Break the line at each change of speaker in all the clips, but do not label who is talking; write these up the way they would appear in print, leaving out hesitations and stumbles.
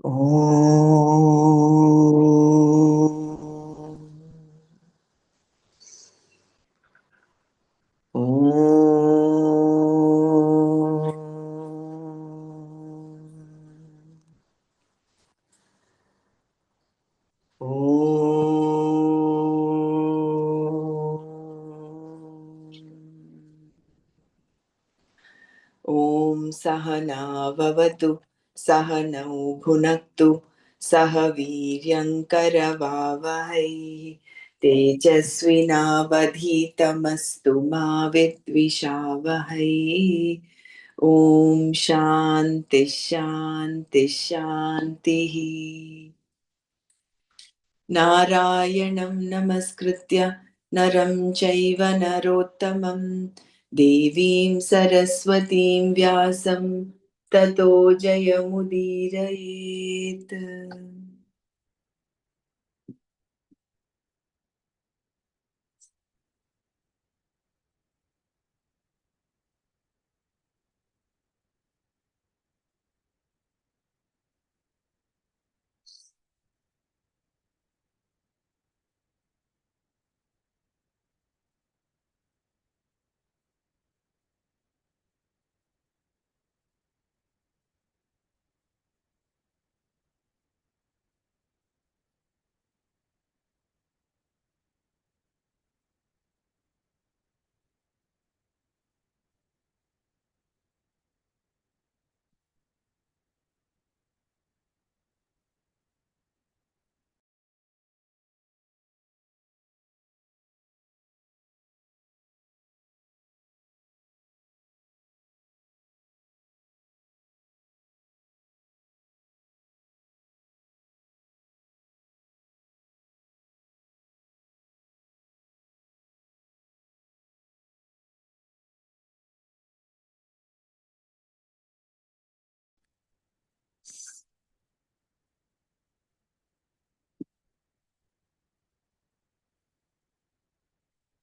Om. Om Sahana Vavatu Sahanau Bhunaktu Sahaviryankaravavahai Tejasvinavadhitamastu ma vidvishavahai. Om Shanti Shanti Shanti. नारायणं नमस्कृत्य नरं चैव नरोत्तमं देवीं सरस्वतीं व्यासं ततो जयमुदीरयेत्.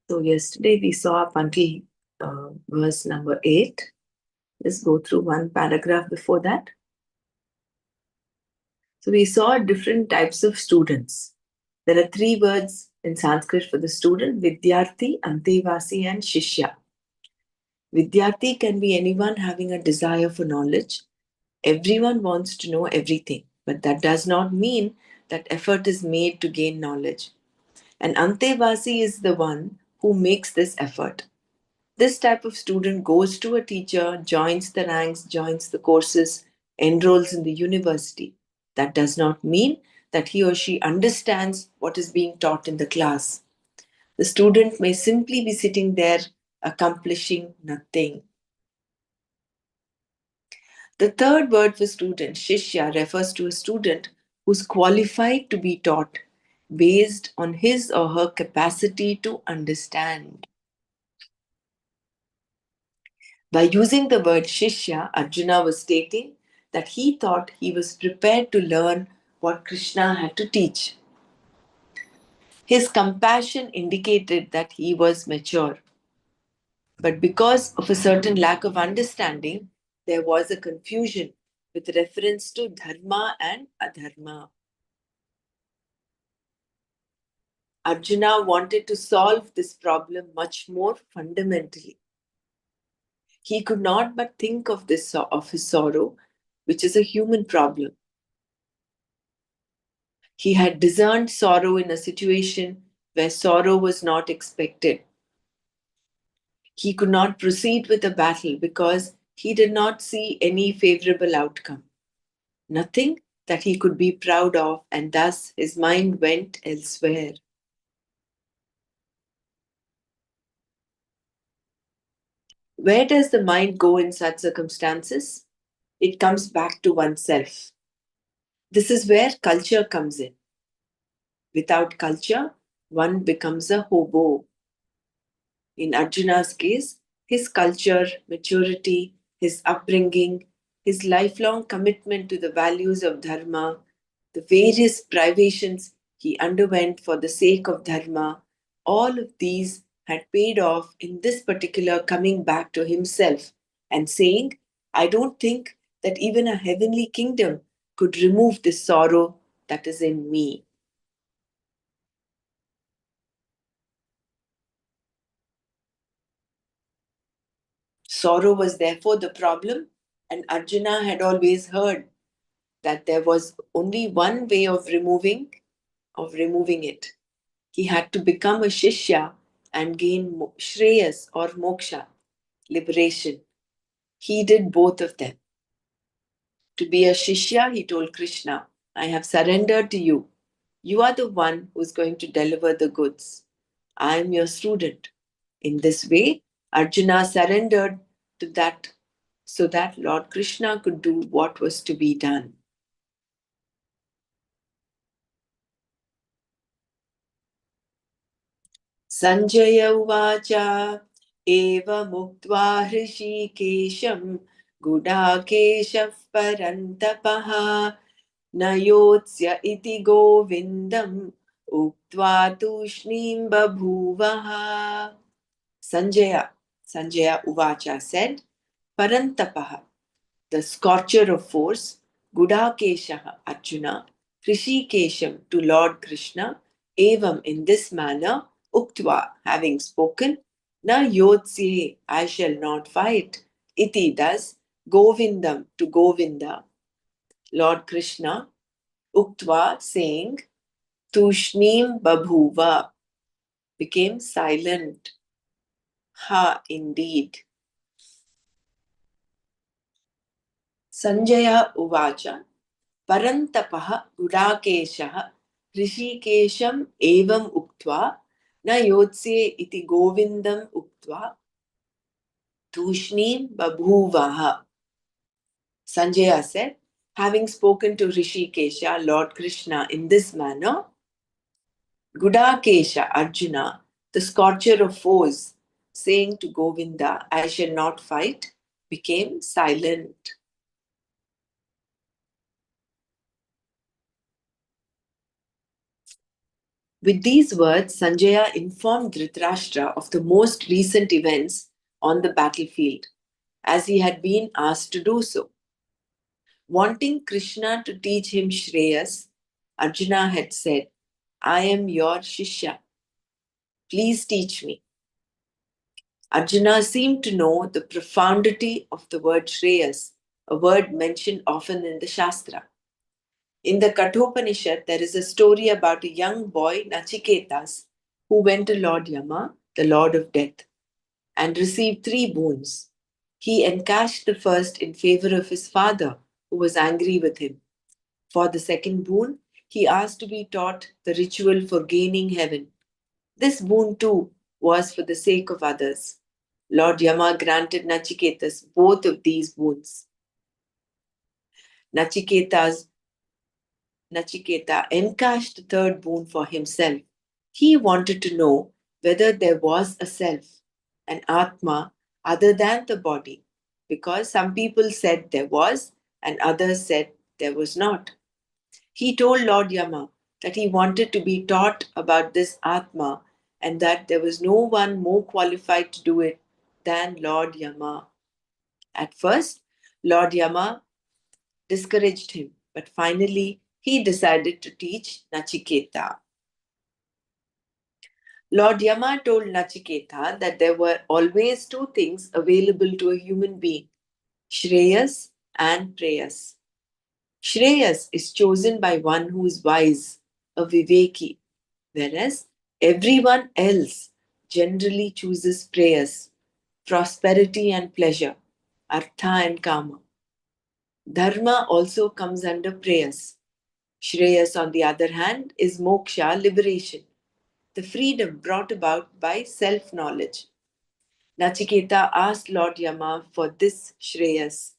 So yesterday we saw up until verse number 8. Let's go through one paragraph before that. So we saw different types of students. There are three words in Sanskrit for the student: Vidyarthi, Antevasi, and Shishya. Vidyarthi can be anyone having a desire for knowledge. Everyone wants to know everything, but that does not mean that effort is made to gain knowledge. And Antevasi is the one who makes this effort. This type of student goes to a teacher, joins the ranks, joins the courses, enrolls in the university. That does not mean that he or she understands what is being taught in the class. The student may simply be sitting there accomplishing nothing. The third word for student, Shishya, refers to a student who is qualified to be taught based on his or her capacity to understand. By using the word Shishya, Arjuna was stating that he thought he was prepared to learn what Krishna had to teach. His compassion indicated that he was mature. But because of a certain lack of understanding, there was a confusion with reference to dharma and adharma. Arjuna wanted to solve this problem much more fundamentally. He could not but think of his sorrow, which is a human problem. He had discerned sorrow in a situation where sorrow was not expected. He could not proceed with the battle because he did not see any favorable outcome, nothing that he could be proud of, and thus his mind went elsewhere. Where does the mind go in such circumstances? It comes back to oneself. This is where culture comes in. Without culture, one becomes a hobo. In Arjuna's case, his culture, maturity, his upbringing, his lifelong commitment to the values of Dharma, the various privations he underwent for the sake of Dharma, all of these had paid off in this particular coming back to himself and saying, I don't think that even a heavenly kingdom could remove this sorrow that is in me. Sorrow was therefore the problem, and Arjuna had always heard that there was only one way of removing it. He had to become a Shishya and gain Shreyas or Moksha, liberation. He did both of them. To be a Shishya, he told Krishna, I have surrendered to you. You are the one who is going to deliver the goods. I am your student. In this way, Arjuna surrendered to that so that Lord Krishna could do what was to be done. Sanjay Uvacha Eva Muktva Hrishikesham Gudakeshav Parantapaha Nayotsya iti Govindam Uktva Tushnim Babhuvaha. Sanjaya Uvacha said, Parantapaha, the scorcher of force, Gudakeshaha Arjuna, Krishikesham to Lord Krishna, Evam in this manner, Uktva having spoken, Na Yotsye, I shall not fight, Iti thus, Govindam to Govinda, Lord Krishna, Uktva saying, Tushnim Babhuva became silent. Ha, indeed. Sanjaya Uvacha Parantapaha Gudakeshaha Rishikesham Evam Uktva Na Yotsye iti Govindam Uktva Tushnim Babhuvaha. Sanjaya said, having spoken to Rishikesha, Lord Krishna, in this manner, Gudakesha Arjuna, the scorcher of foes, saying to Govinda, I shall not fight, became silent. With these words, Sanjaya informed Dhritarashtra of the most recent events on the battlefield, as he had been asked to do so. Wanting Krishna to teach him Shreyas, Arjuna had said, I am your Shishya. Please teach me. Arjuna seemed to know the profundity of the word Shreyas, a word mentioned often in the Shastra. In the Kathopanishad, there is a story about a young boy, Nachiketas, who went to Lord Yama, the Lord of Death, and received 3 boons. He encashed the first in favor of his father, who was angry with him. For the second boon, he asked to be taught the ritual for gaining heaven. This boon too was for the sake of others. Lord Yama granted Nachiketas both of these boons. Nachiketa encashed the third boon for himself. He wanted to know whether there was a self, an Atma, other than the body, because some people said there was and others said there was not. He told Lord Yama that he wanted to be taught about this Atma and that there was no one more qualified to do it than Lord Yama. At first, Lord Yama discouraged him, but finally he decided to teach Nachiketa. Lord Yama told Nachiketa that there were always 2 things available to a human being, Shreyas and Preyas. Shreyas is chosen by one who is wise, a Viveki, whereas everyone else generally chooses Preyas, prosperity and pleasure, Artha and Kama. Dharma also comes under Preyas. Shreyas, on the other hand, is Moksha, liberation, the freedom brought about by self-knowledge. Nachiketa asked Lord Yama for this Shreyas.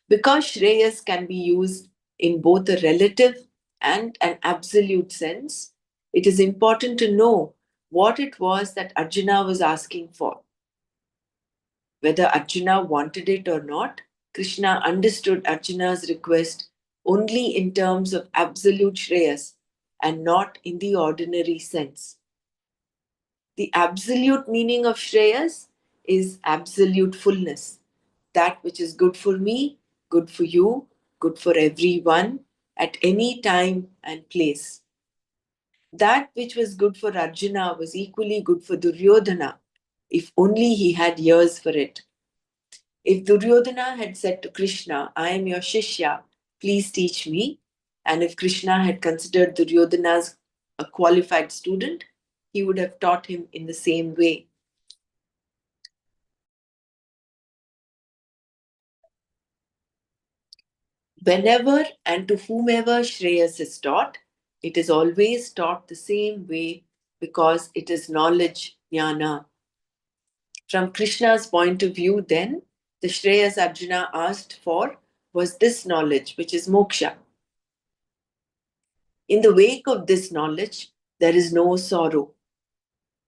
Because Shreyas can be used in both a relative and an absolute sense, it is important to know what it was that Arjuna was asking for. Whether Arjuna wanted it or not, Krishna understood Arjuna's request only in terms of absolute Shreyas and not in the ordinary sense. The absolute meaning of Shreyas is absolute fullness. That which is good for me, good for you, good for everyone at any time and place. That which was good for Arjuna was equally good for Duryodhana, if only he had ears for it. If Duryodhana had said to Krishna, I am your Shishya, please teach me, and if Krishna had considered Duryodhana as a qualified student, he would have taught him in the same way. Whenever and to whomever Shreyas is taught, it is always taught the same way because it is knowledge, jnana. From Krishna's point of view, then, the Shreyas Arjuna asked for was this knowledge, which is moksha. In the wake of this knowledge, there is no sorrow.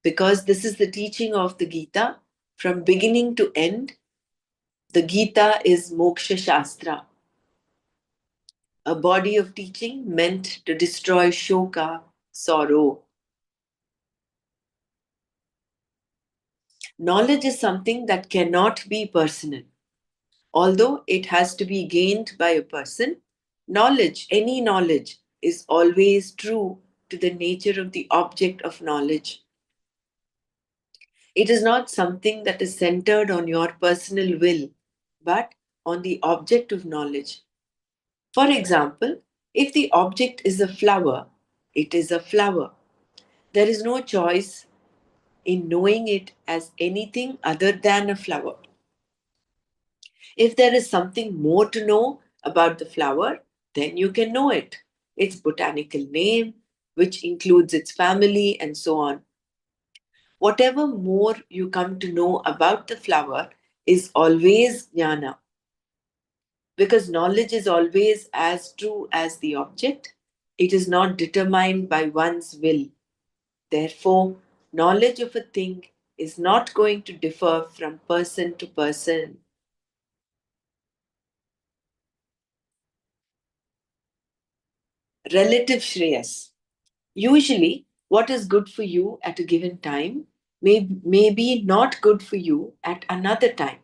Because this is the teaching of the Gita, from beginning to end, the Gita is Moksha Shastra, a body of teaching meant to destroy shoka, sorrow. Knowledge is something that cannot be personal. Although it has to be gained by a person, knowledge, any knowledge, is always true to the nature of the object of knowledge. It is not something that is centered on your personal will, but on the object of knowledge. For example, if the object is a flower, it is a flower. There is no choice in knowing it as anything other than a flower. If there is something more to know about the flower, then you can know it. Its botanical name, which includes its family, and so on. Whatever more you come to know about the flower is always jnana. Because knowledge is always as true as the object, it is not determined by one's will. Therefore, knowledge of a thing is not going to differ from person to person. Relative Shreyas. Usually, what is good for you at a given time may be not good for you at another time.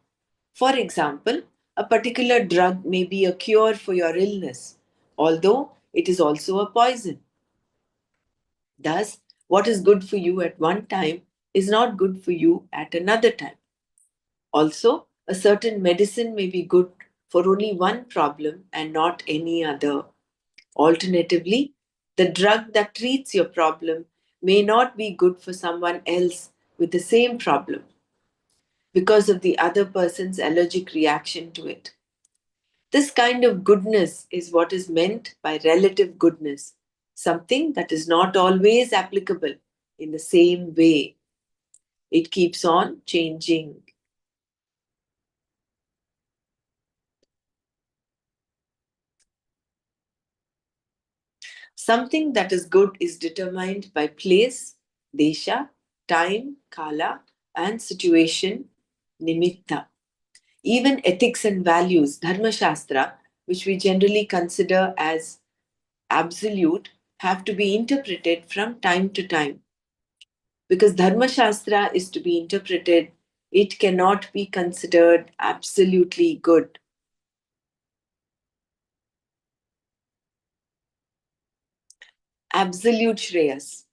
For example, a particular drug may be a cure for your illness, although it is also a poison. Thus, what is good for you at one time is not good for you at another time. Also, a certain medicine may be good for only one problem and not any other. Alternatively, the drug that treats your problem may not be good for someone else with the same problem because of the other person's allergic reaction to it. This kind of goodness is what is meant by relative goodness, something that is not always applicable in the same way. It keeps on changing. Something that is good is determined by place, desha, time, kala, and situation, nimitta. Even ethics and values, dharma shastra, which we generally consider as absolute, have to be interpreted from time to time. Because dharma shastra is to be interpreted, it cannot be considered absolutely good. Absolute shreyas.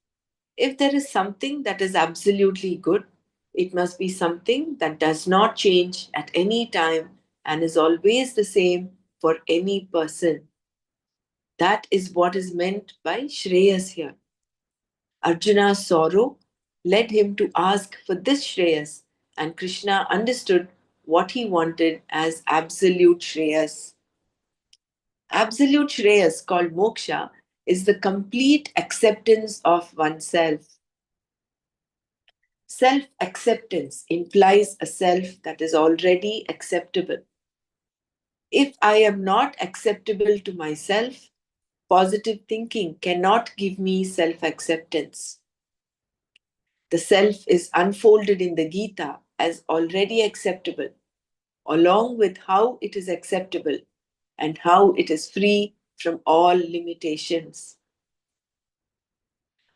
If there is something that is absolutely good, it must be something that does not change at any time and is always the same for any person. That is what is meant by Shreyas here. Arjuna's sorrow led him to ask for this Shreyas, and Krishna understood what he wanted as absolute Shreyas. Absolute Shreyas, called moksha, is the complete acceptance of oneself. Self acceptance implies a self that is already acceptable. If I am not acceptable to myself, positive thinking cannot give me self acceptance. The self is unfolded in the Gita as already acceptable, along with how it is acceptable and how it is free from all limitations.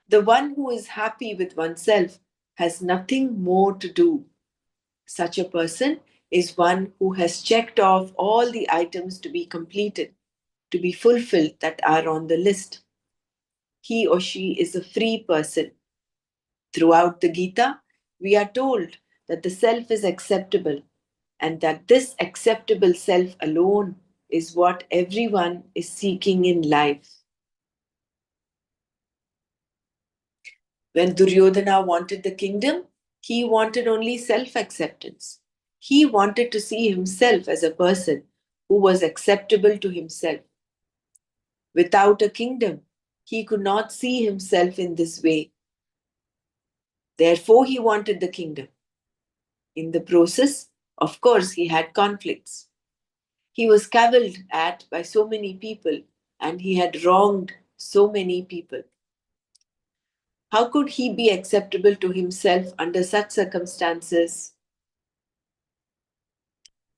The one who is happy with oneself has nothing more to do. Such a person is one who has checked off all the items to be completed. to be fulfilled that are on the list. He or she is a free person. Throughout the Gita, we are told that the self is acceptable and that this acceptable self alone is what everyone is seeking in life. When Duryodhana wanted the kingdom, he wanted only self acceptance. He wanted to see himself as a person who was acceptable to himself. Without a kingdom, he could not see himself in this way. Therefore, he wanted the kingdom. In the process, of course, he had conflicts. He was cavilled at by so many people and he had wronged so many people. How could he be acceptable to himself under such circumstances?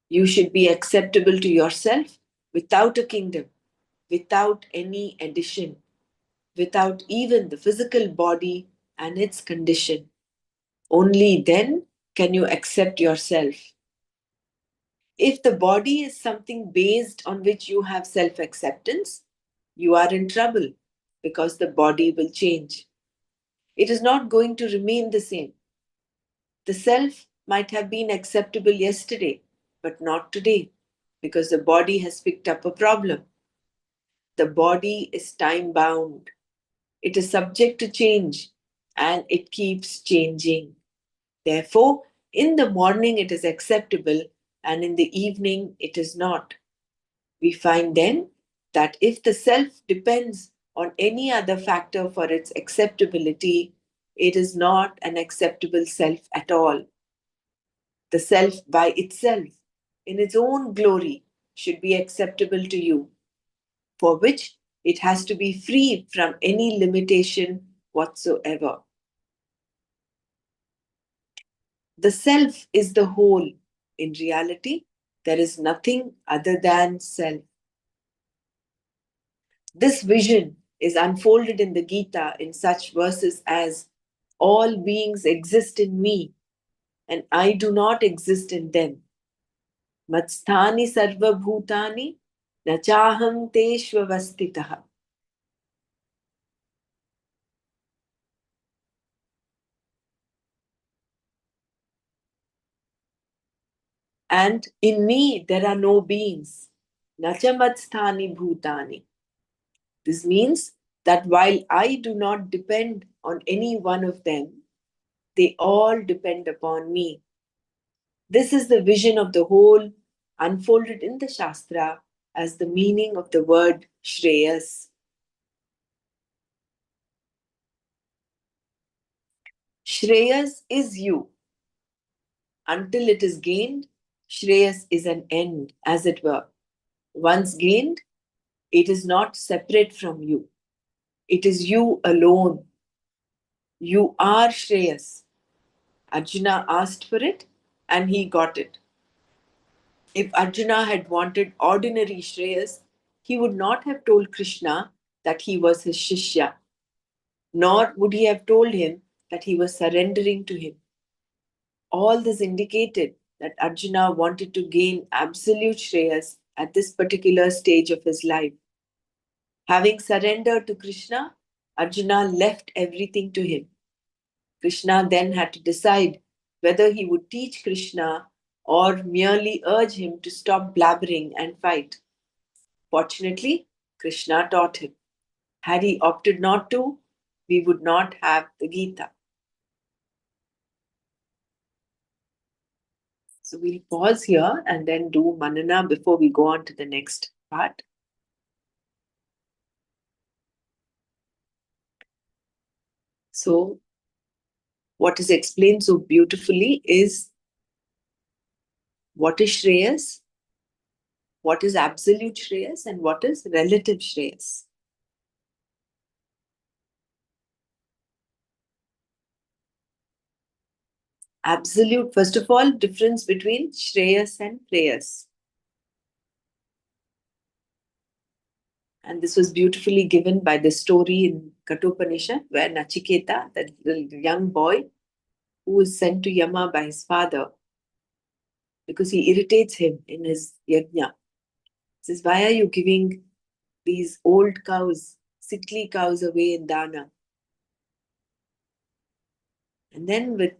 You should be acceptable to yourself without a kingdom, without any addition, without even the physical body and its condition. Only then can you accept yourself. If the body is something based on which you have self acceptance, you are in trouble because the body will change. It is not going to remain the same. The self might have been acceptable yesterday, but not today because the body has picked up a problem. The body is time bound, it is subject to change and it keeps changing. Therefore, in the morning it is acceptable and in the evening it is not. We find then that if the self depends on any other factor for its acceptability, it is not an acceptable self at all. The self by itself, in its own glory, should be acceptable to you, for which it has to be free from any limitation whatsoever. The self is the whole. In reality, there is nothing other than self. This vision is unfolded in the Gita in such verses as all beings exist in me and I do not exist in them. Matsthani sarva bhutani nachaham teshvavastitaha. And in me there are no beings. Nachamatstani bhutani. This means that while I do not depend on any one of them, they all depend upon me. This is the vision of the whole unfolded in the Shastra as the meaning of the word Shreyas. Shreyas is you. Until it is gained, Shreyas is an end, as it were. Once gained, it is not separate from you. It is you alone. You are Shreyas. Arjuna asked for it and he got it. If Arjuna had wanted ordinary Shreyas, he would not have told Krishna that he was his Shishya, nor would he have told him that he was surrendering to him. All this indicated that Arjuna wanted to gain absolute Shreyas at this particular stage of his life. Having surrendered to Krishna, Arjuna left everything to him. Krishna then had to decide whether he would teach Krishna or merely urge him to stop blabbering and fight. Fortunately, Krishna taught him. Had he opted not to, we would not have the Gita. So we'll pause here and then do Manana before we go on to the next part. So, what is explained so beautifully is what is Shreyas, what is absolute Shreyas, and what is relative Shreyas. Absolute, first of all, difference between Shreyas and Preyas. And this was beautifully given by the story in Kathopanishad, where Nachiketa, the young boy who was sent to Yama by his father because he irritates him in his yajna, says, why are you giving these old cows, sickly cows away in Dana. And then with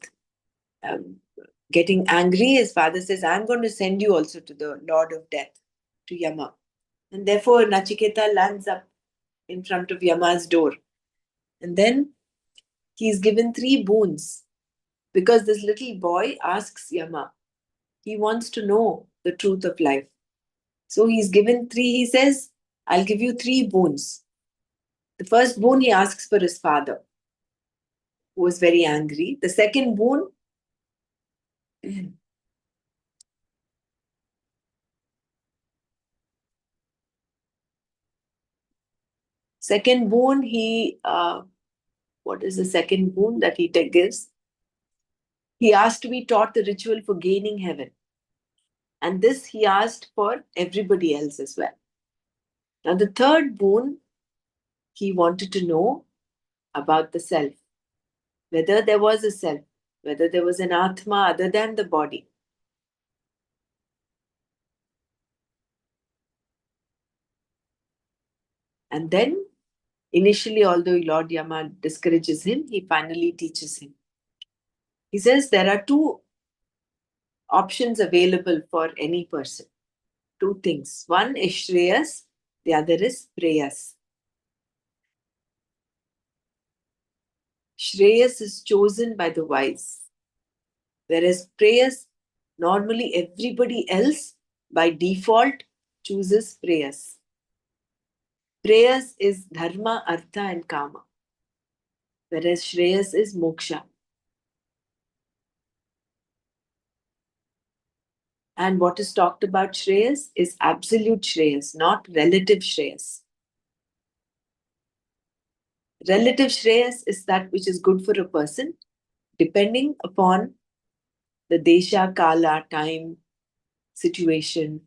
getting angry, his father says, I'm going to send you also to the Lord of Death, to Yama. And therefore, Nachiketa lands up in front of Yama's door. And then he's given 3 boons because this little boy asks Yama. He wants to know the truth of life. So he's given 3. He says, I'll give you 3 boons. The first boon he asks for his father, who was very angry. The second boon, what is the second boon that he gives? He asked to be taught the ritual for gaining heaven. And this he asked for everybody else as well. Now, the third boon, he wanted to know about the self, whether there was a self, whether there was an Atma other than the body. And then, initially, although Lord Yama discourages him, he finally teaches him. He says there are 2 options available for any person. 2 things. One is Shreyas, the other is Preyas. Shreyas is chosen by the wise, whereas Preyas, normally everybody else by default chooses Preyas. Preyas is Dharma, Artha and Kama, whereas Shreyas is Moksha. And what is talked about Shreyas is absolute Shreyas, not relative Shreyas. Relative Shreyas is that which is good for a person, depending upon the desha, kala, time, situation.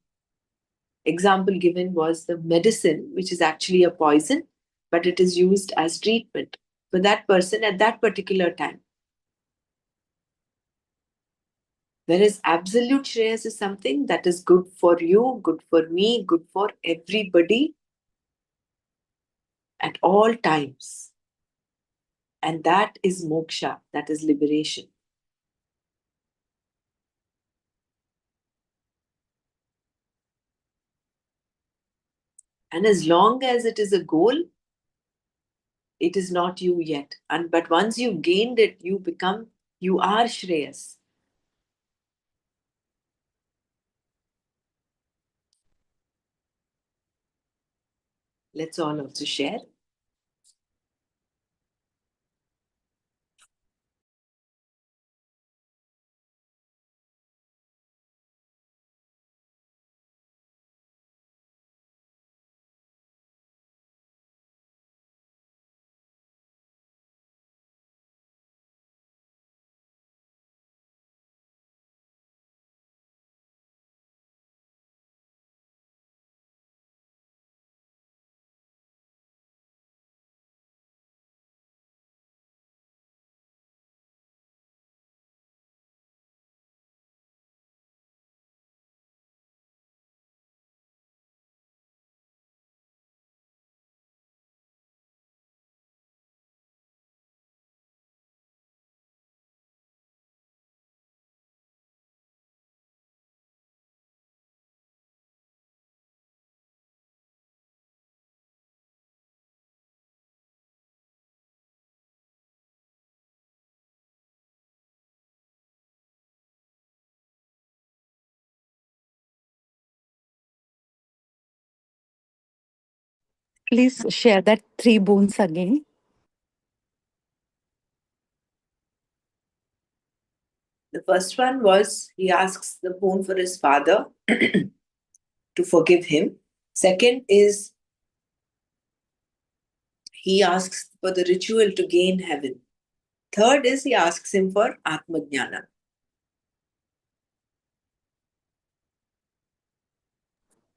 Example given was the medicine, which is actually a poison, but it is used as treatment for that person at that particular time. Whereas absolute Shreyas is something that is good for you, good for me, good for everybody at all times. And that is moksha, that is liberation. And as long as it is a goal, it is not you yet. But once you've gained it, you are Shreyas. Let's all also share.
Please share that 3 boons again.
The first one was he asks the boon for his father to forgive him. Second is he asks for the ritual to gain heaven. Third is he asks him for Atmajnana.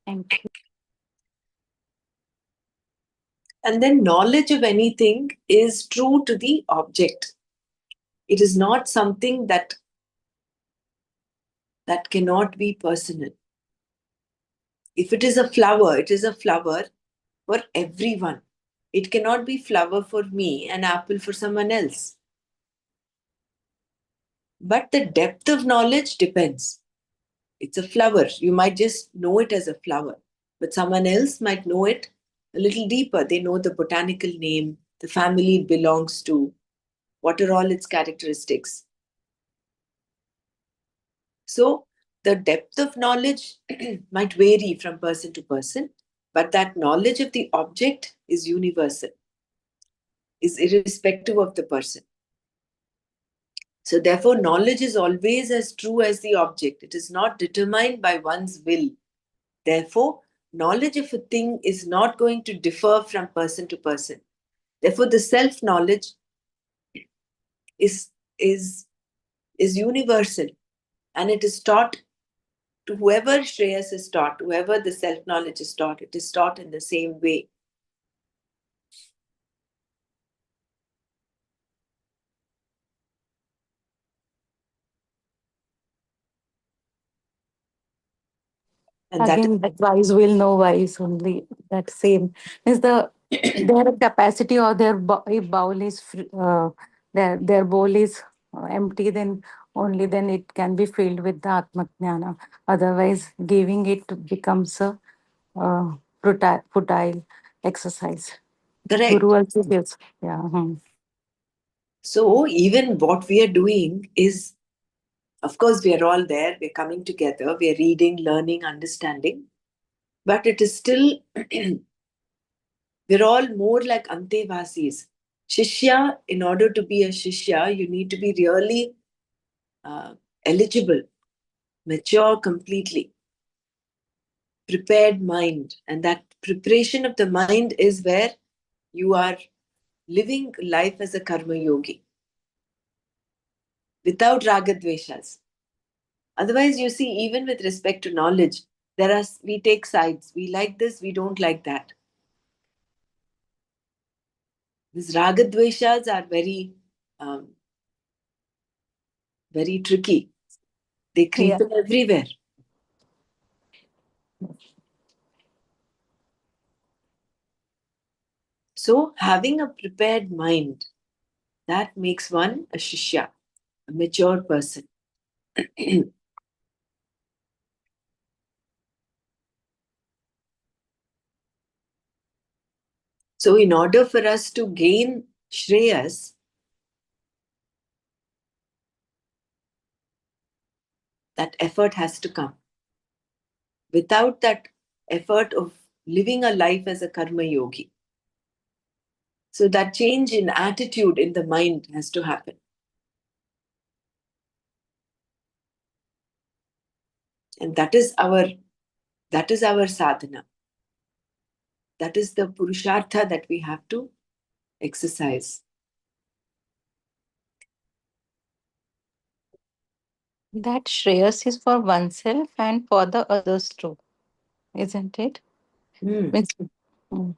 Thank you.
And then knowledge of anything is true to the object. It is not something that cannot be personal. If it is a flower, it is a flower for everyone. It cannot be flower for me and apple for someone else. But the depth of knowledge depends. It's a flower. You might just know it as a flower, but someone else might know it a little deeper. They know the botanical name, the family it belongs to, what are all its characteristics. So, the depth of knowledge might vary from person to person, but that knowledge of the object is universal, is irrespective of the person. So, therefore, knowledge is always as true as the object. It is not determined by one's will. Therefore, knowledge of a thing is not going to differ from person to person. Therefore, the self-knowledge is, is, is universal, and it is taught to whoever Shreyas is taught, whoever the self-knowledge is taught, it is taught in the same way. And that is
Again, that wise will know wise only. That same is their capacity, or if bowl is their bowl is empty, then only then it can be filled with the Atma Jnana. Otherwise, giving it becomes a futile exercise.
correct.
Guru also gives. Yeah.
So even what we are doing is, of course, we are all there, we're coming together, we're reading, learning, understanding, but it is still, we're all more like Antevasis. Shishya, in order to be a Shishya, you need to be really uh, eligible, mature completely, prepared mind. And that preparation of the mind is where you are living life as a karma yogi without ragadveshas. Otherwise, you see, even with respect to knowledge, we take sides. We like this, we don't like that. These ragadveshas are um, very tricky. They creep
Yeah.
in everywhere. So, having a prepared mind, that makes one a shishya, a mature person. So, in order for us to gain Shreyas, that effort has to come. Without that effort of living a life as a karma yogi, so that change in attitude in the mind has to happen. And that is our sadhana. That is the purushartha that we have to exercise.
That Shreyas is for oneself and for the others too, isn't it?
Mm.
Means, mm,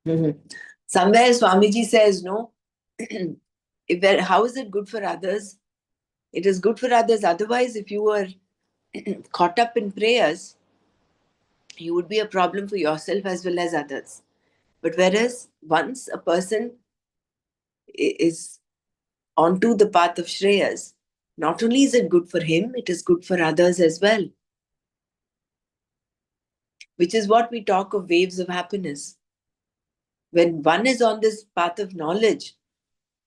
Mhm. Somewhere Swamiji says, no, how is it good for others? It is good for others. Otherwise, if you were caught up in prayers, you would be a problem for yourself as well as others. But whereas once a person is onto the path of Shreyas, not only is it good for him, it is good for others as well, which is what we talk of waves of happiness. When one is on this path of knowledge,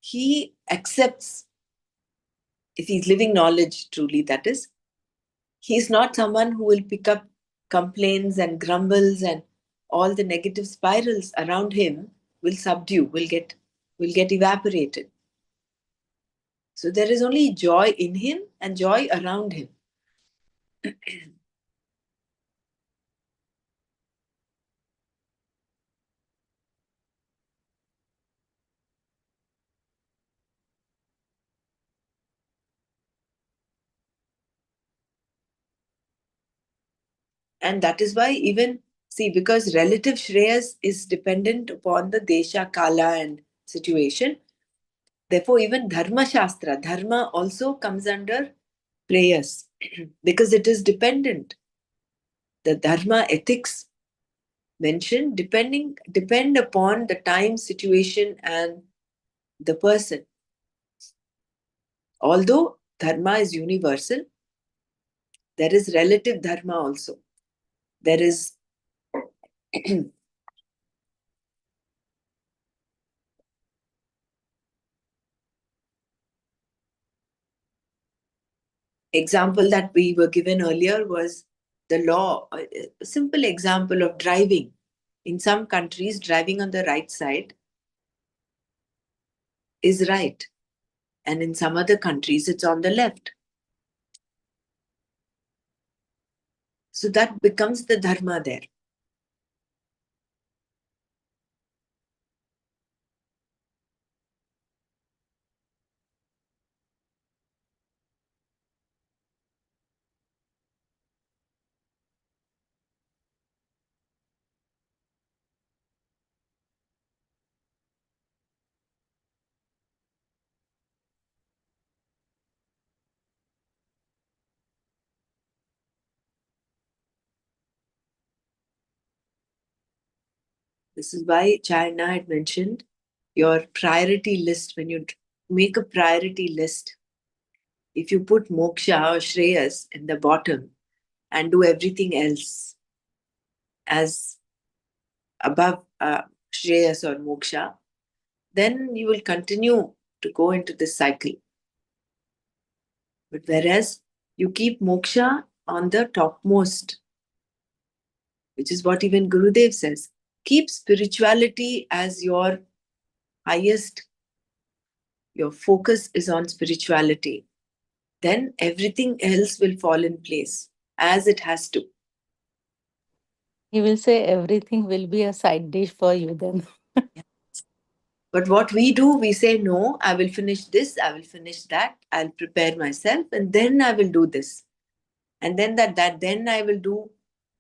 he accepts, if he's living knowledge truly, that is, he's not someone who will pick up complaints and grumbles, and all the negative spirals around him will subdue, will get evaporated. So there is only joy in him and joy around him. And that is why, even see, because relative Shreyas is dependent upon the Desha, Kala, and situation. Therefore, even Dharma Shastra, Dharma also comes under prayers because it is dependent. The Dharma ethics mentioned, depend upon the time, situation, and the person. Although dharma is universal, there is relative dharma also. There is example that we were given earlier was the law. A simple example of driving. In some countries, driving on the right side is right, and in some other countries, it's on the left. So that becomes the dharma there. This is why China had mentioned your priority list. When you make a priority list, if you put moksha or shreyas in the bottom and do everything else as above shreyas or moksha, then you will continue to go into this cycle. But whereas you keep moksha on the topmost, which is what even Gurudev says, keep spirituality as your highest, your focus is on spirituality, then everything else will fall in place as it has to.
He will say everything will be a side dish for you then.
But what we do, we say, no, I will finish this, I will finish that, I'll prepare myself, and then I will do this. And then that then I will do,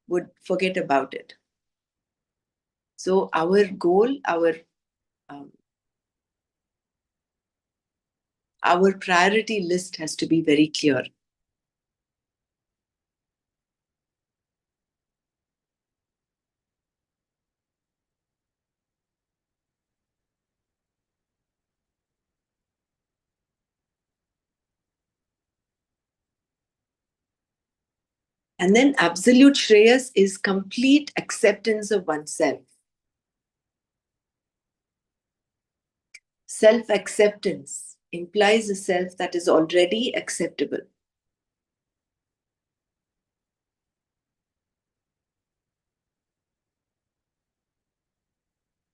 would forget about it. So um, our priority list has to be very clear. And then absolute Shreyas is complete acceptance of oneself. Self acceptance implies a self that is already acceptable.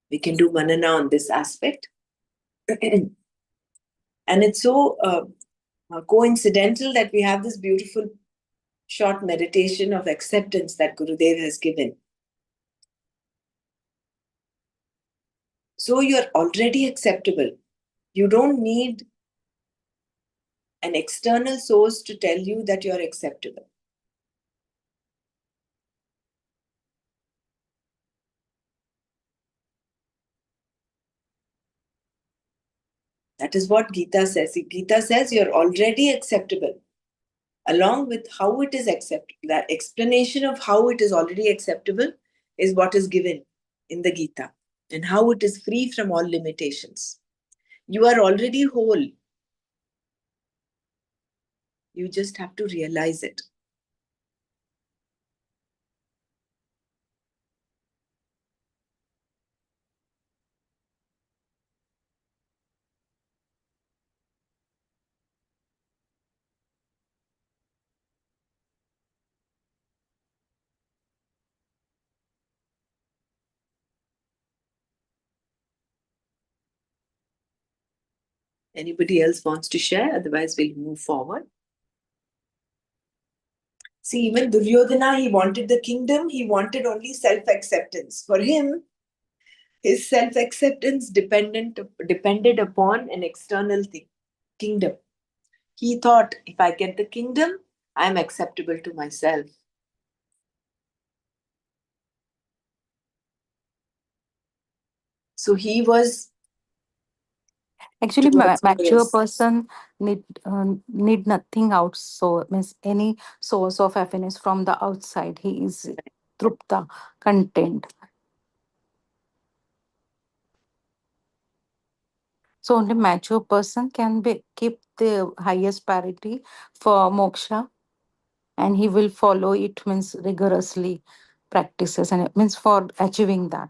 We can do Manana on this aspect. And it's so coincidental that we have this beautiful short meditation of acceptance that Gurudev has given. So you're already acceptable. You don't need an external source to tell you that you're acceptable. That is what Gita says. Gita says you're already acceptable. Along with how it is acceptable, that explanation of how it is already acceptable is what is given in the Gita, and how it is free from all limitations. You are already whole. You just have to realize it. Anybody else wants to share? Otherwise, we'll move forward. See, even Duryodhana, he wanted the kingdom, he wanted only self acceptance. For him, his self acceptance depended upon an external thing, kingdom. He thought, if I get the kingdom, I'm acceptable to myself. So he was
Actually,
towards
mature
chaos.
person need nothing out. So means any source of happiness from the outside. He is trupta, content. So only mature person can be keep the highest priority for moksha, and he will follow it means rigorously practices, and it means for achieving that.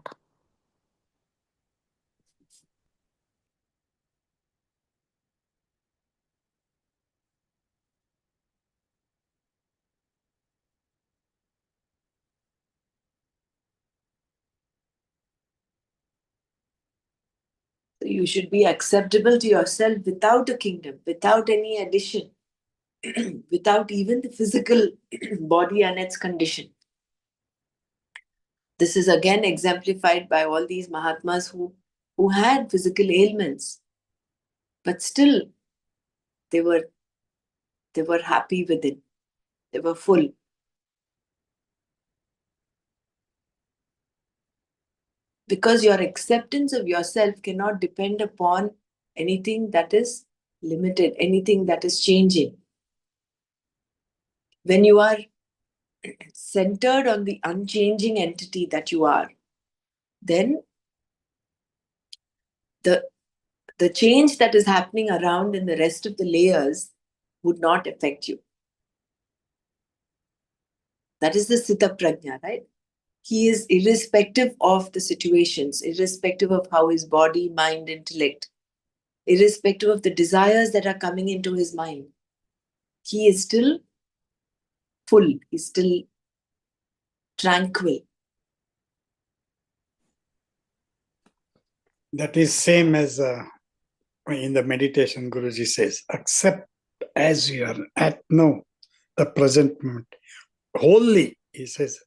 So you should be acceptable to yourself without a kingdom, without any addition, without even the physical body and its condition. This is again exemplified by all these Mahatmas who had physical ailments, but still they were they were happy within. They were full. Because your acceptance of yourself cannot depend upon anything that is limited, anything that is changing. When you are centered on the unchanging entity that you are, then the the change that is happening around in the rest of the layers would not affect you. That is the Sita Prajna, right? He is irrespective of the situations, irrespective of how his body, mind, intellect, irrespective of the desires that are coming into his mind. He is still full, he's still tranquil.
That is same as in the meditation Guruji says, accept as you are at now, the present moment. Wholly, he says,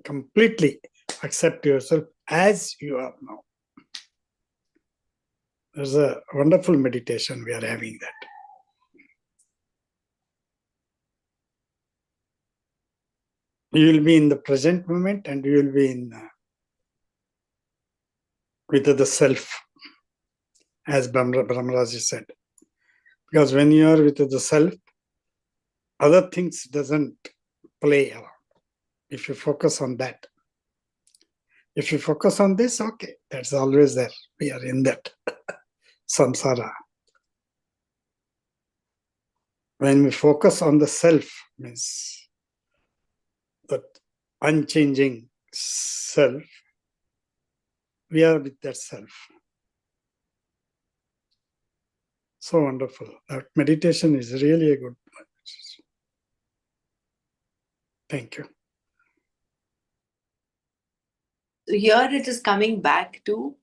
completely accept yourself as you are now. There's a wonderful meditation we are having that. You will be in the present moment and you will be in with the self, as Brahmaraji said. Because when you are with the self, other things doesn't play around. If you focus on that. If you focus on this, okay, that's always there. We are in that samsara. When we focus on the self, means that unchanging self, we are with that self. So wonderful. That meditation is really a good meditation. Thank you.
So here it is coming back to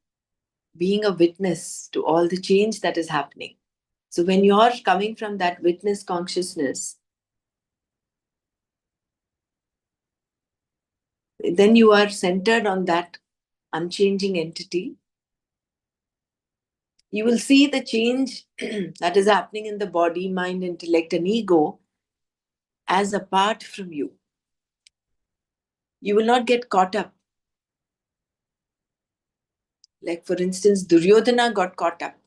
being a witness to all the change that is happening. So when you're coming from that witness consciousness, then you are centered on that unchanging entity. You will see the change that is happening in the body, mind, intellect, and ego as apart from you. You will not get caught up. Like, for instance, Duryodhana got caught up.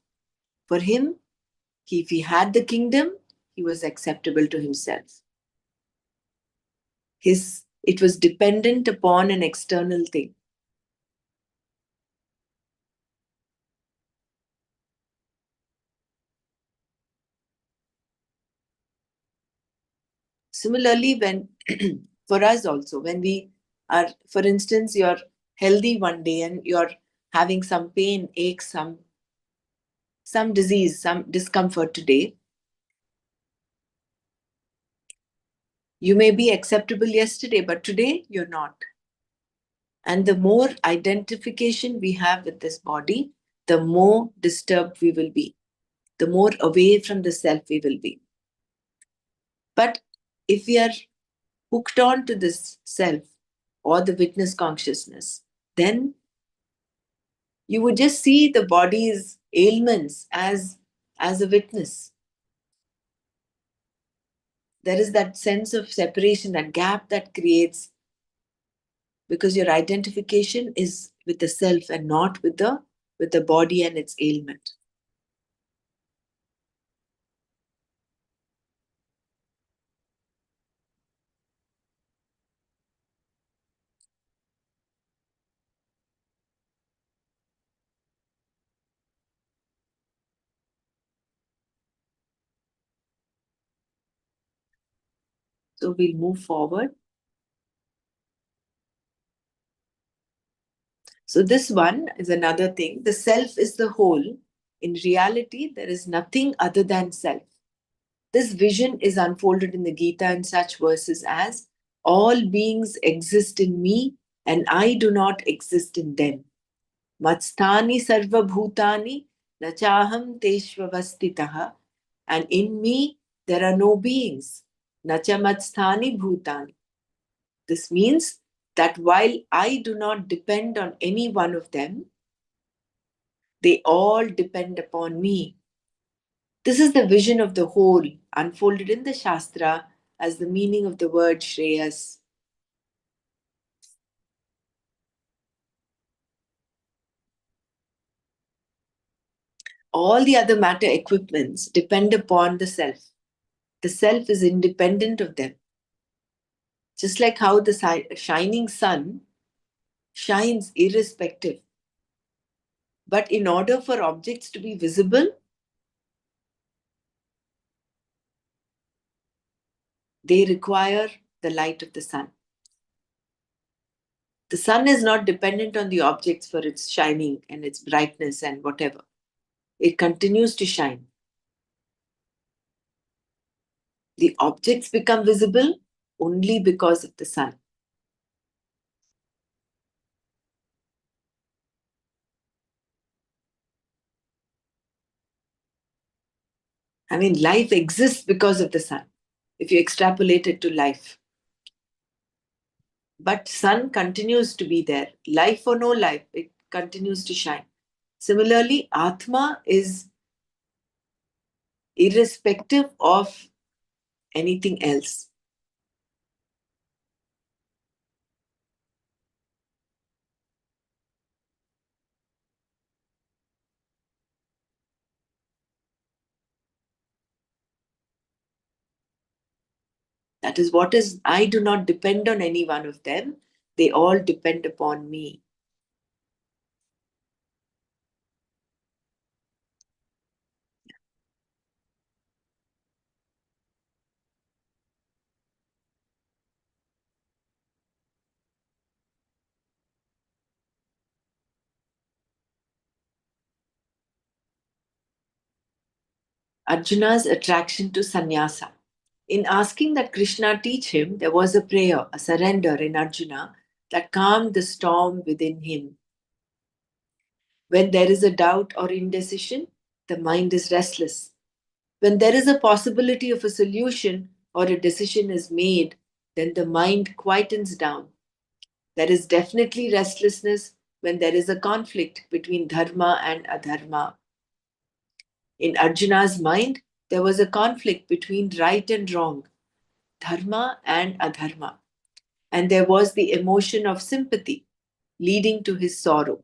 For him, if he had the kingdom, he was acceptable to himself. It was dependent upon an external thing. Similarly, when for us also, when we are, for instance, you're healthy one day and you're having some pain, ache, some disease, some discomfort today, you may be acceptable yesterday, but today you're not. And the more identification we have with this body, the more disturbed we will be, the more away from the self we will be. But if we are hooked on to this self or the witness consciousness, then you would just see the body's ailments as a witness. There is that sense of separation, that gap that creates because your identification is with the self and not with the body and its ailment. So we'll move forward. So this one is another thing. The self is the whole. In reality, there is nothing other than self. This vision is unfolded in the Gita in such verses as all beings exist in me and I do not exist in them. Matstani sarva bhutani nachaham teshvavastitaha. And in me there are no beings. Nacha matstani bhutani. This means that while I do not depend on any one of them, they all depend upon me. This is the vision of the whole unfolded in the Shastra as the meaning of the word Shreyas. All the other matter equipments depend upon the self. The self is independent of them. Just like how the shining sun shines irrespective. But in order for objects to be visible, they require the light of the sun. The sun is not dependent on the objects for its shining and its brightness and whatever. It continues to shine. The objects become visible only because of the sun. I mean, life exists because of the sun, if you extrapolate it to life. But sun continues to be there. Life or no life, it continues to shine. Similarly, Atma is irrespective of anything else. That is what is, I do not depend on any one of them. They all depend upon me. Arjuna's attraction to sannyasa. In asking that Krishna teach him, there was a prayer, a surrender in Arjuna that calmed the storm within him. When there is a doubt or indecision, the mind is restless. When there is a possibility of a solution or a decision is made, then the mind quietens down. There is definitely restlessness when there is a conflict between dharma and adharma. In Arjuna's mind, there was a conflict between right and wrong, dharma and adharma. And there was the emotion of sympathy leading to his sorrow.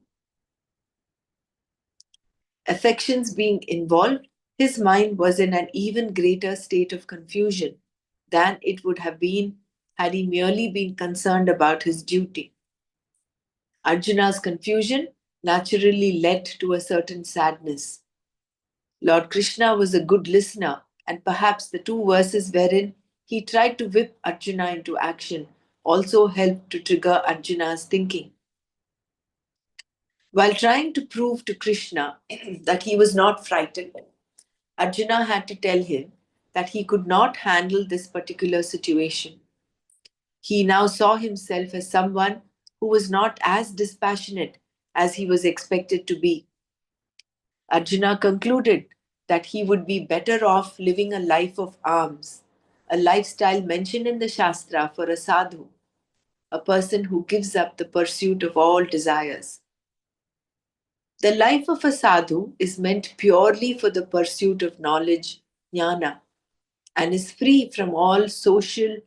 Affections being involved, his mind was in an even greater state of confusion than it would have been had he merely been concerned about his duty. Arjuna's confusion naturally led to a certain sadness. Lord Krishna was a good listener, and perhaps the two verses wherein he tried to whip Arjuna into action also helped to trigger Arjuna's thinking. While trying to prove to Krishna that he was not frightened, Arjuna had to tell him that he could not handle this particular situation. He now saw himself as someone who was not as dispassionate as he was expected to be. Arjuna concluded that he would be better off living a life of alms, a lifestyle mentioned in the Shastra for a sadhu, a person who gives up the pursuit of all desires. The life of a sadhu is meant purely for the pursuit of knowledge, jnana, and is free from all social,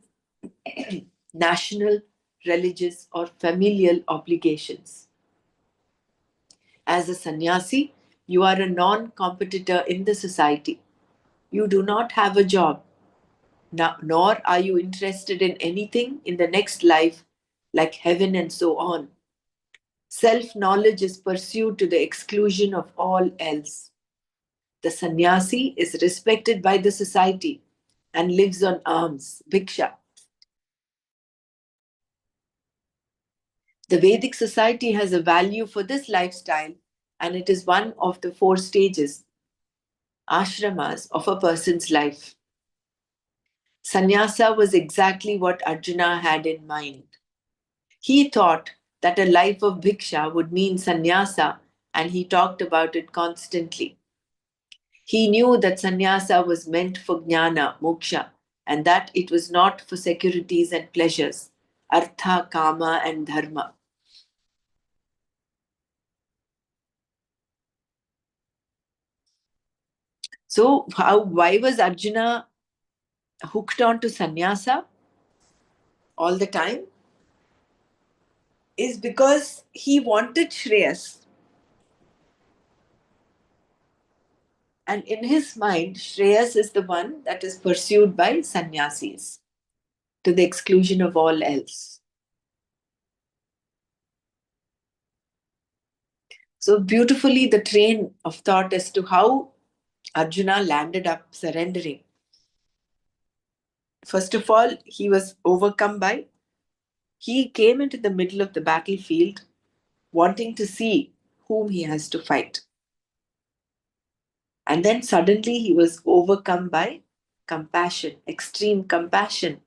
national, religious, or familial obligations. As a sannyasi, you are a non competitor in the society. You do not have a job, nor are you interested in anything in the next life like heaven and so on. Self knowledge is pursued to the exclusion of all else. The sannyasi is respected by the society and lives on alms, bhiksha. The Vedic society has a value for this lifestyle, and it is one of the four stages, ashramas, of a person's life. Sannyasa was exactly what Arjuna had in mind. He thought that a life of bhiksha would mean sannyasa, and he talked about it constantly. He knew that sannyasa was meant for jnana, moksha, and that it was not for securities and pleasures, artha, kama, and dharma. So, why was Arjuna hooked on to sannyasa all the time? Is because he wanted Shreyas. And in his mind, Shreyas is the one that is pursued by sannyasis to the exclusion of all else. So beautifully, the train of thought as to how Arjuna landed up surrendering. First of all, he was overcome by, he came into the middle of the battlefield wanting to see whom he has to fight. And then suddenly he was overcome by compassion, extreme compassion.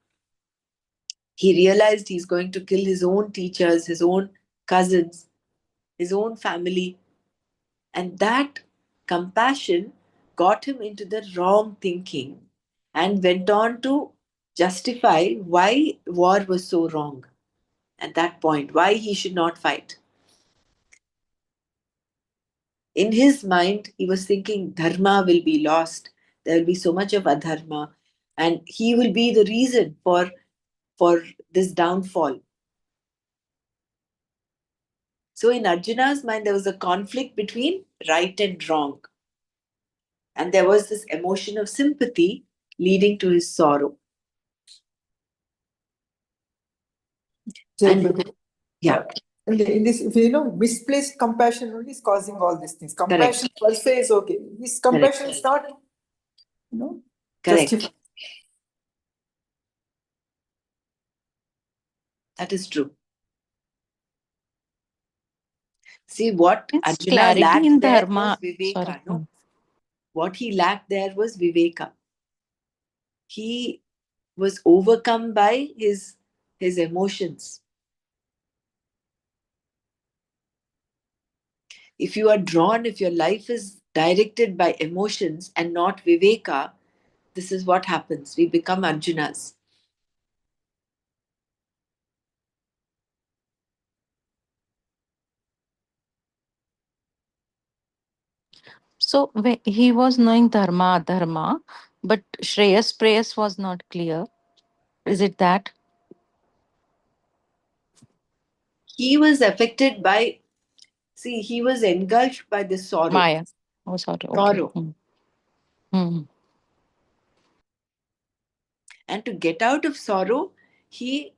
He realized he's going to kill his own teachers, his own cousins, his own family. And that compassion got him into the wrong thinking and went on to justify why war was so wrong at that point, why he should not fight. In his mind, he was thinking dharma will be lost. There will be so much of adharma, and he will be the reason for this downfall. So in Arjuna's mind, there was a conflict between right and wrong. And there was this emotion of sympathy leading to his sorrow. And yeah.
In this, misplaced compassion only is causing all these things. Compassion per se is okay. This compassion is not,
Correct.
justified.
That is true. See, what
It's
Arjuna
clarity
lacked
in
there
dharma.
was viveka.
Sorry.
No? What he lacked there was viveka. He was overcome by his emotions. If you are drawn, if your life is directed by emotions and not viveka, this is what happens. We become Arjunas.
So he was knowing dharma, dharma, but Shreyas, Preyas was not clear. Is it that?
He was affected by, see, he was engulfed by the sorrow.
Maya. Oh, sorry. Okay.
Sorrow.
Hmm.
And to get out of sorrow, he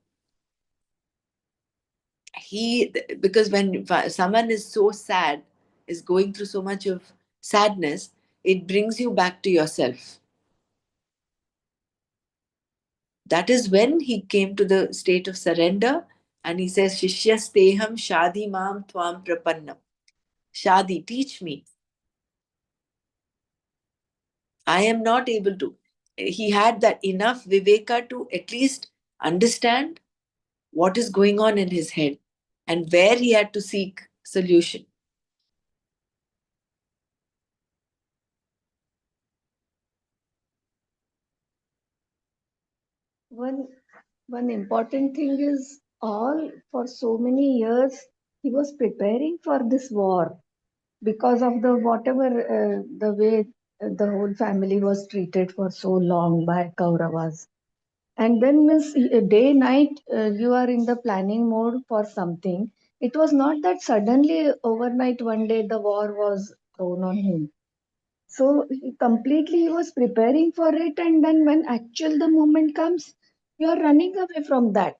because when someone is so sad, is going through so much of sadness, it brings you back to yourself. That is when he came to the state of surrender, and he says, Shishyasteham shadi mam tvam prapannam. Shadi, teach me. I am not able to. He had that enough viveka to at least understand what is going on in his head and where he had to seek solution.
One important thing is all for so many years he was preparing for this war because of the whatever the way the whole family was treated for so long by Kauravas. And then miss day night you are in the planning mode for something. It was not that suddenly overnight one day the war was thrown on him. So completely he was preparing for it, and then when actual the moment comes, you are running away from that.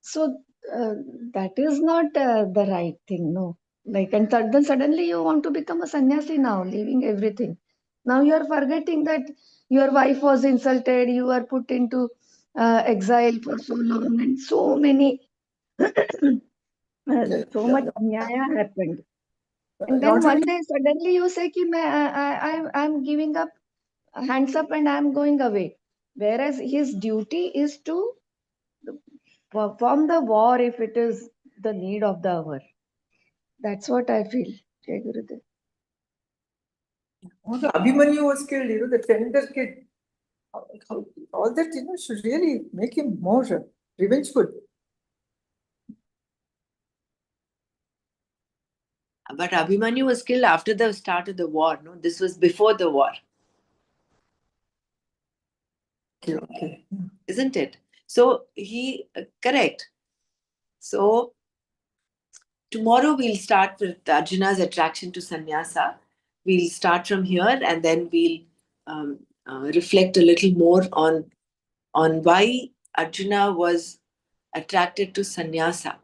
So uh, that is not the right thing, no. Like, and then suddenly you want to become a sannyasi now, leaving everything. Now you are forgetting that your wife was insulted, you are put into exile for so long, and so many So much nyaya happened. And
Not
then one
only
day suddenly you say कि I'm giving up, hands up, and I'm going away. Whereas his duty is to perform the war if it is the need of the hour. That's what I feel. Jai Gurudev.
also Abhimanyu was killed, the tender kid. All that, should really make him more revengeful.
But Abhimanyu was killed after the start of the war. No, this was before the war.
Okay.
Isn't it? So he correct. So tomorrow we'll start with Arjuna's attraction to sannyasa. We'll start from here and then we'll reflect a little more on why Arjuna was attracted to sannyasa,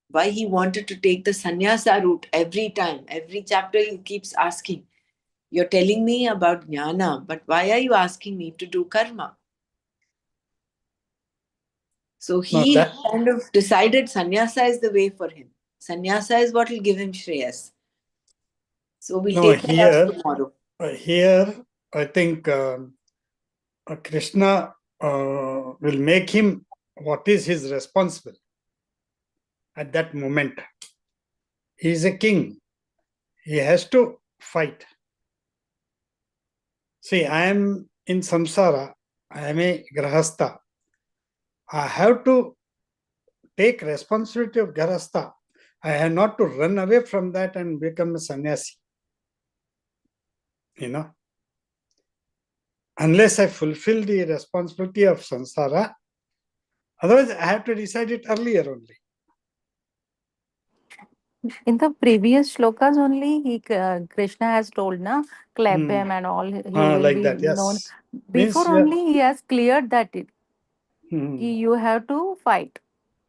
why he wanted to take the sannyasa route every time. Every chapter he keeps asking, "You're telling me about jnana, but why are you asking me to do karma?" So
No,
he
that
kind of decided sannyasa is the way for him. Sannyasa is what will give him shreyas. So we'll
no
take that up
here
tomorrow.
here I think Krishna will make him what is his responsible at that moment. He is a king. He has to fight. See, I am in samsara. I am a grahastha. I have to take responsibility of grahastha. I have not to run away from that and become a sannyasi. Unless I fulfill the responsibility of samsara, otherwise I have to decide it earlier only.
In the previous shlokas only, Krishna has told, na, clap him and all, he will
Like
be
that,
known.
yes.
Before
Means
only, he has cleared that you have to fight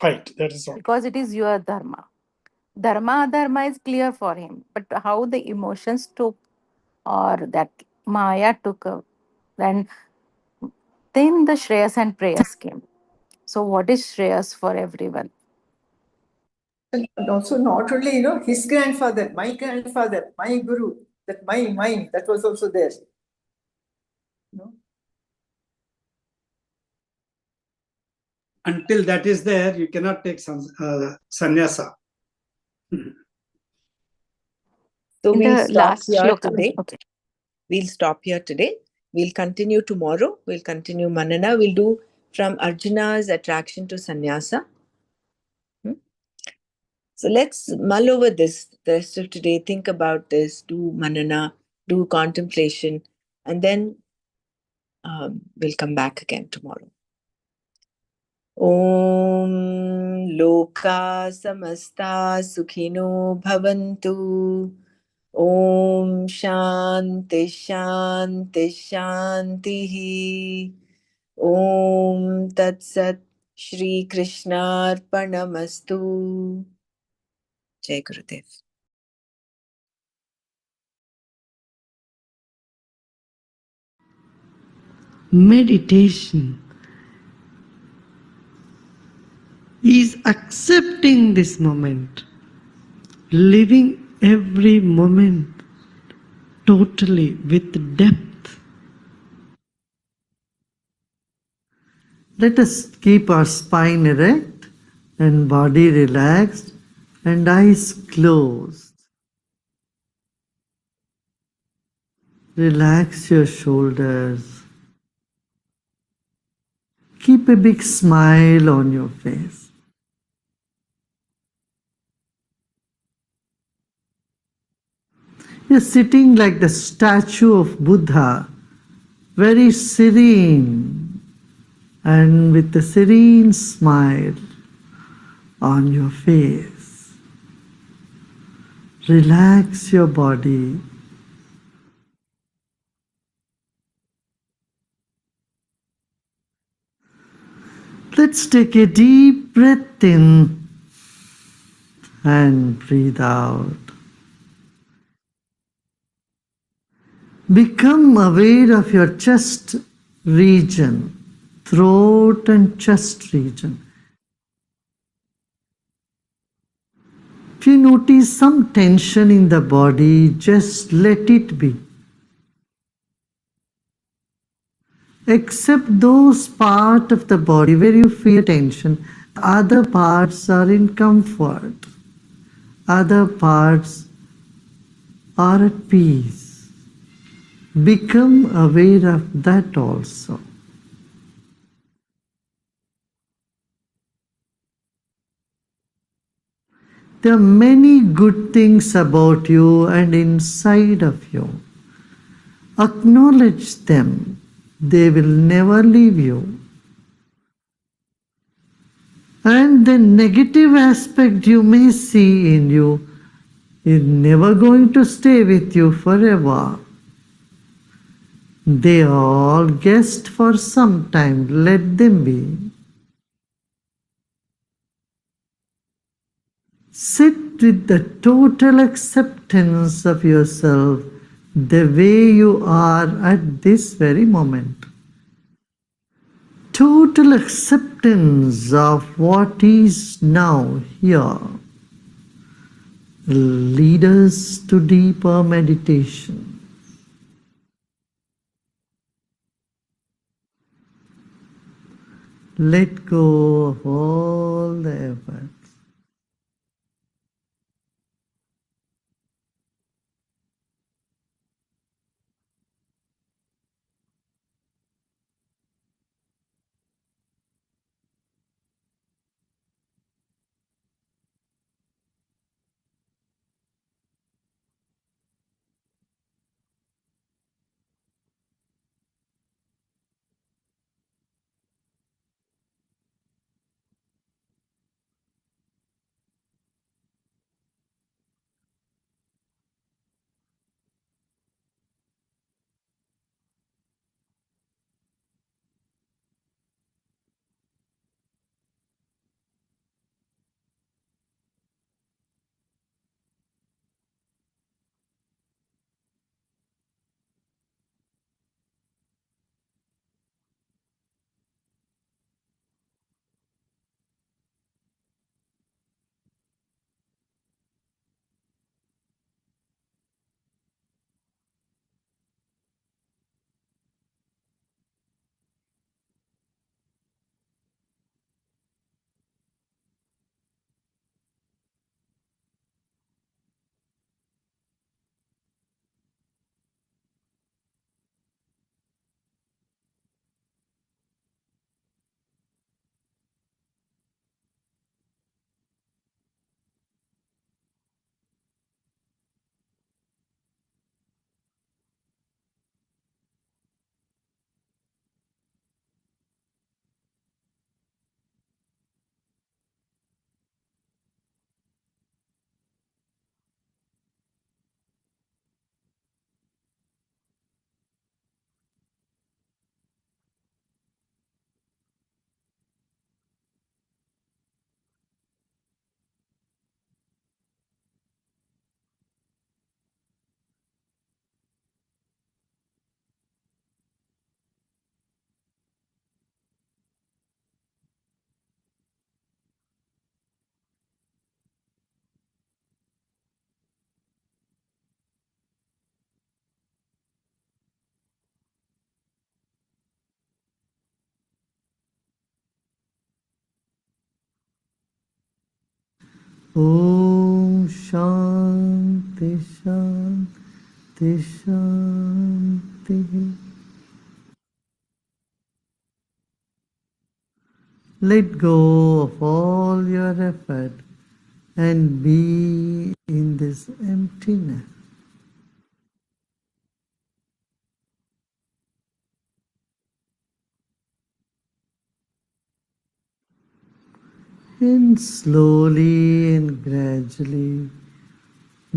fight. That is all.
because it is your dharma. Dharma is clear for him, but how the emotions took or that Maya took, then the Shreyas and prayers came. So, what is Shreyas for everyone?
And also not only, his grandfather, my guru, that mine, that was also there.
Until that is there, you cannot take sannyasa.
So
In
we'll
the
stop
last
here
shloka.
today.
Okay.
We'll stop here today. We'll continue tomorrow. We'll continue Manana. We'll do from Arjuna's attraction to sannyasa. So let's mull over this the rest of today. Think about this. Do Manana. Do contemplation. And then we'll come back again tomorrow. Om Loka Samasta Sukhino Bhavantu. Om Shanti Shanti Shanti. Om Tat Sat Shri Krishna Arpanamastu. Jai Gurudev.
Meditation is accepting this moment, living every moment totally with depth. Let us keep our spine erect and body relaxed and eyes closed. Relax your shoulders. Keep a big smile on your face. You're sitting like the statue of Buddha, very serene and with a serene smile on your face. Relax your body. Let's take a deep breath in and breathe out. Become aware of your chest region, throat and chest region. If you notice some tension in the body, just let it be. Except those parts of the body where you feel tension, other parts are in comfort. Other parts are at peace. Become aware of that also. There are many good things about you and inside of you. Acknowledge them. They will never leave you. And the negative aspect you may see in you is never going to stay with you forever. They are all guests for some time. Let them be. Sit with the total acceptance of yourself the way you are at this very moment. Total acceptance of what is now here. Lead us to deeper meditation. Let go of all the efforts. Om Shanti Shanti Shanti. Let go of all your effort and be in this emptiness. And slowly and gradually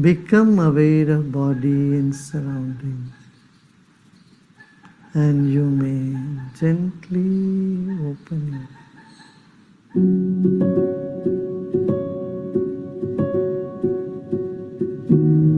become aware of body and surroundings. And you may gently open your eyes.